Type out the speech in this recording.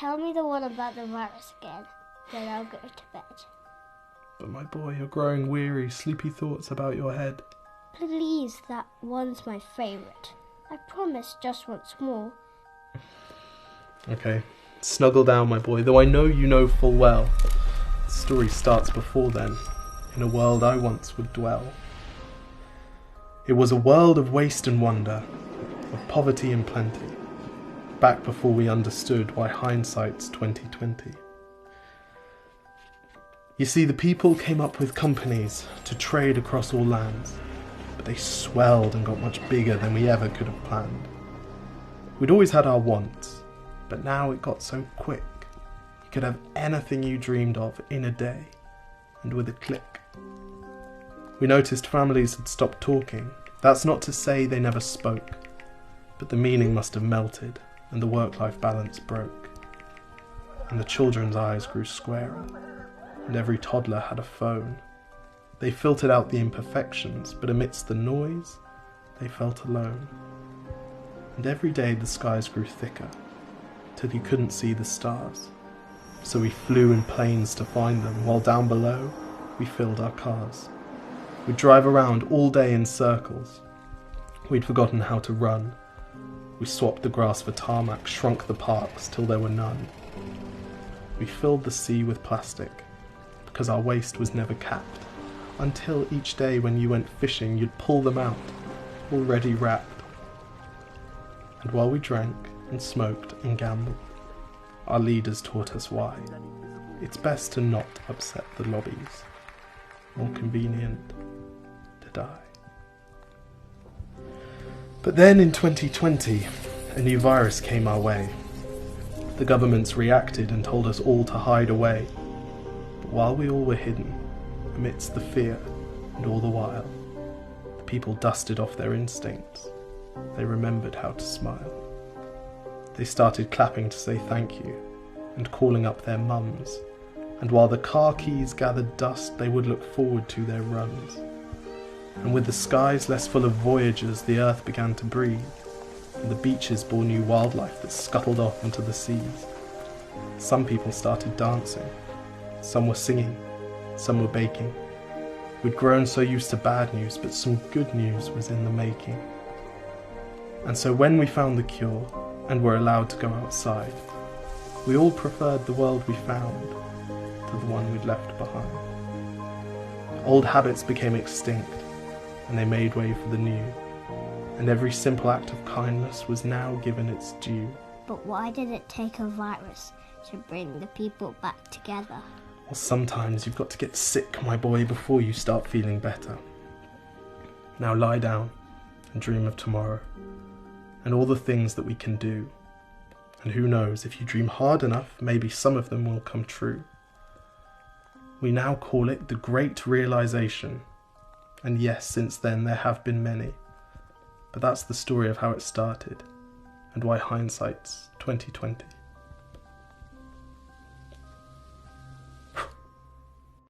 Tell me the one about the virus again, then I'll go to bed. But my boy, you're growing weary, sleepy thoughts about your head. Please, that one's my favourite. I promise just once more. Okay, snuggle down, my boy, though I know you know full well. The story starts before then, in a world I once would dwell. It was a world of waste and wonder, of poverty and plenty, back before we understood why hindsight's 2020. You see, the people came up with companies to trade across all lands, but they swelled and got much bigger than we ever could have planned. We'd always had our wants, but now it got so quick. You could have anything you dreamed of in a day, and with a click. We noticed families had stopped talking. That's not to say they never spoke, but the meaning must have melted, and the work-life balance broke. And the children's eyes grew squarer, and every toddler had a phone. They filtered out the imperfections, but amidst the noise, they felt alone. And every day the skies grew thicker, till you couldn't see the stars. So we flew in planes to find them, while down below, we filled our cars. We'd drive around all day in circles. We'd forgotten how to run. We swapped the grass for tarmac, shrunk the parks till there were none. We filled the sea with plastic, because our waste was never capped, until each day when you went fishing you'd pull them out, already wrapped. And while we drank and smoked and gambled, our leaders taught us why. It's best to not upset the lobbies. More convenient to die. But then in 2020, a new virus came our way. The governments reacted and told us all to hide away. But while we all were hidden, amidst the fear and all the while, the people dusted off their instincts. They remembered how to smile. They started clapping to say thank you and calling up their mums. And while the car keys gathered dust, they would look forward to their runs. And with the skies less full of voyagers, the earth began to breathe, and the beaches bore new wildlife that scuttled off into the seas. Some people started dancing, some were singing, some were baking. We'd grown so used to bad news, but some good news was in the making. And so when we found the cure, and were allowed to go outside, we all preferred the world we found to the one we'd left behind. Old habits became extinct, and they made way for the new, and every simple act of kindness was now given its due. But why did it take a virus to bring the people back together? Well, sometimes you've got to get sick, my boy, before you start feeling better. Now lie down and dream of tomorrow, and all the things that we can do. And who knows, if you dream hard enough, maybe some of them will come true. We now call it the Great Realization. And yes, since then there have been many. But that's the story of how it started, and why hindsight's 2020.